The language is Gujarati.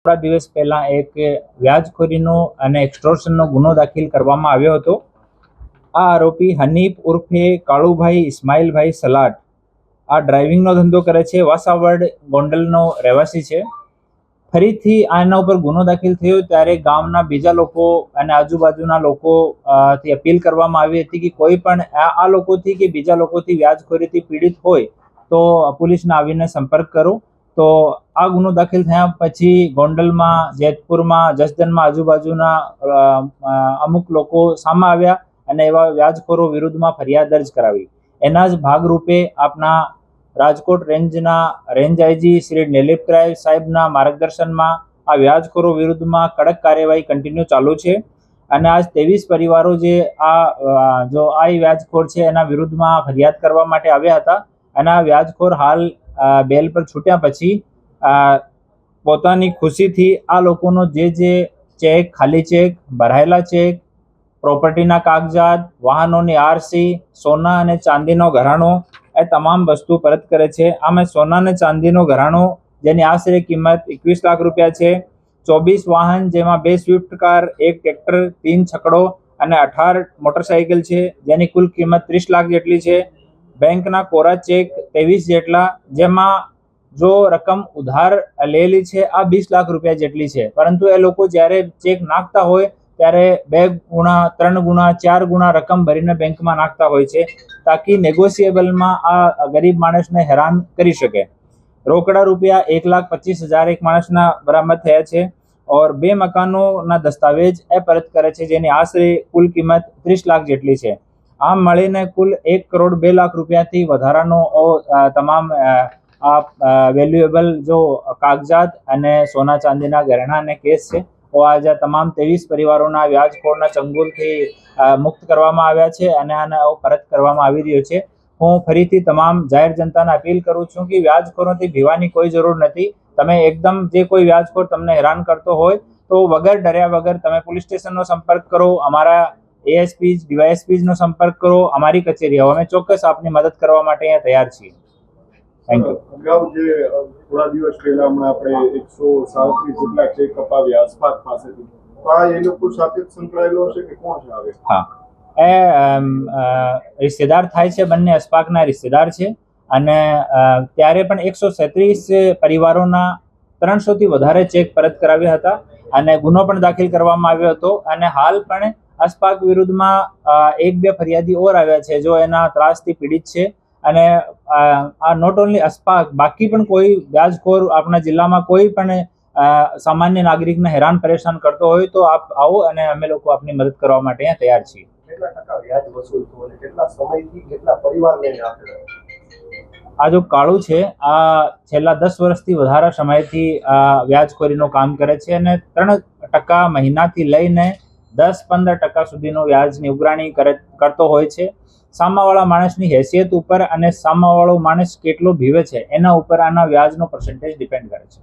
થોડા દિવસ પહેલા એક વ્યાજખોરીનો અને એક્સ્ટોર્શનનો ગુનો દાખલ કરવામાં આવ્યો હતો। આ આરોપી હનીફ ઉર્ફે કાળુભાઈ ઇસ્માઇલભાઈ સલાટ આ ડ્રાઇવિંગનો ધંધો કરે છે। વાસાવડ ગોંડલનો રહેવાસી છે। ફરીથી આના ઉપર ગુનો દાખલ થયો ત્યારે ગામના બીજા લોકો અને આજુબાજુના લોકો થી અપીલ કરવામાં આવી હતી કે કોઈ પણ આ લોકોથી કે બીજા લોકોથી વ્યાજખોરીથી પીડિત હોય તો પોલીસને આવીને સંપર્ક કરો। તો આ ગુનો દાખલ થયા પછી ગોંડલમાં, જેતપુરમાં, જસદણમાં આજુબાજુના અમુક લોકો સામે આવ્યા અને એવા વ્યાજખોરો વિરુદ્ધમાં ફરિયાદ દર્જ કરાવી। એના જ ભાગરૂપે આપના રાજકોટ રેન્જના રેન્જ આઈજી શ્રી નિલીપરાય સાહેબના માર્ગદર્શનમાં આ વ્યાજખોરો વિરુદ્ધમાં કડક કાર્યવાહી કન્ટિન્યુ ચાલુ છે અને આજ 23 પરિવારો જે આ વ્યાજખોર છે એના વિરુદ્ધમાં ફરિયાદ કરવા માટે આવ્યા હતા અને આ વ્યાજખોર હાલ બેલ પર છૂટ્યા પછી પોતાની ખુશીથી આ લોકોનો જે ચેક, ખાલી ચેક, ભરાયેલા ચેક, પ્રોપર્ટીના કાગજાત, વાહનોની આરસી, સોના અને ચાંદીનો ઘરાણો એ તમામ વસ્તુ પરત કરે છે। આમાં સોના અને ચાંદીનો ઘરાણો જેની આશરે કિંમત 21 લાખ રૂપિયા છે, 24 વાહન જેમાં 2 સ્વિફ્ટ કાર, 1 ટ્રેક્ટર, 3 છકડો અને 18 મોટરસાઇકલ છે જેની કુલ કિંમત 30 લાખ જેટલી છે। બેંકના કોરા ચેક 23 જેટલા, જેમાં જો રકમ ઉધાર લેલી છે આ 20 લાખ રૂપિયા જેટલી છે, પરંતુ એ લોકો જ્યારે ચેક નાખતા હોય ત્યારે 2 ગુણા, 3 ગુણા, 4 ગુણા રકમ ભરીને બેંકમાં નાખતા હોય છે તાકી નેગોશિયેબલમાં આ ગરીબ માણસને હેરાન કરી શકે। રોકડા રૂપિયા 1,25,000 એક માણસના બરામદ થયા છે और 2 મકાનોના દસ્તાવેજ એ પરત કરે છે જેની આશરે કુલ કિંમત 30 લાખ જેટલી છે। આમ મળીને કુલ 1 કરોડ 2 લાખ રૂપિયાથી વધારાનો તમામ વેલ્યુએબલ જો કાગજાત અને સોના ચાંદીના ઘરેણા અને કેસ છે આજે તમામ 23 પરિવારોના વ્યાજખોરના ચંગુલથી મુક્ત કરવામાં આવ્યા છે અને આને પરત કરવામાં આવી રહ્યો છે। હું ફરીથી તમામ જાહેર જનતાને અપીલ કરું છું કે વ્યાજખોરોથી ભીવાની કોઈ જરૂર નથી। તમે એકદમ જે કોઈ વ્યાજખોર તમને હેરાન કરતો હોય તો વગર ડર્યા વગર તમે પોલીસ સ્ટેશનનો સંપર્ક કરો, અમારા એએસપી, ડીવાયએસપીનો સંપર્ક કરો, અમારી કચેરી આવો, અમે ચોક્કસ આપની મદદ કરવા માટે અહીંયા તૈયાર છીએ। Thank you. અગાઉ જે થોડા દિવસ પહેલા હમણાં આપણે 137 જેટલા ચેક અપાવ્યા અસ્પાક પાસેથી, તો આ એ લોકો સાથે સંકળાયેલો હશે કે કોણ છે આવે? હા, એ રિશ્તેદાર થાય છે, બંને અસ્પાકના રિશ્તેદાર છે અને ત્યારે પણ 137 પરિવારોના 300 થી વધારે ચેક પરત કરાવ્યા હતા અને ગુનો પણ દાખલ કરવામાં આવ્યો હતો અને હાલ પણ અસ્પાક વિરુદ્ધમાં 1-2 ફરિયાદી ઓર આવ્યા છે જો એના ત્રાસથી પીડિત છે અને આ નોટ ઓનલી અસ્પાક, બાકી પણ કોઈ વ્યાજખોર આપણા જિલ્લામાં કોઈ પણ સામાન્ય નાગરિકને હેરાન પરેશાન કરતો હોય તો આપ આવો અને અમે લોકો આપની મદદ કરવા માટે અહીંયા તૈયાર છીએ। કેટલા ટકા વ્યાજ વસૂલ થયું અને કેટલા સમયથી કેટલા પરિવારને આપેલો? આ જો કાળું છે આ છેલ્લા 10 વર્ષથી વધારે સમયથી આ વ્યાજખોરીનું કામ કરે છે અને 3% મહિનાથી લઈને 10-15% સુધીનો વ્યાજની ઉઘરાણી કરતો હોય છે। સામાવાળા માણસની હેસિયત ઉપર અને સામાવાળો માણસ કેટલો ભીવે છે એના ઉપર આના વ્યાજનો પર્સન્ટેજ ડિપેન્ડ કરે છે।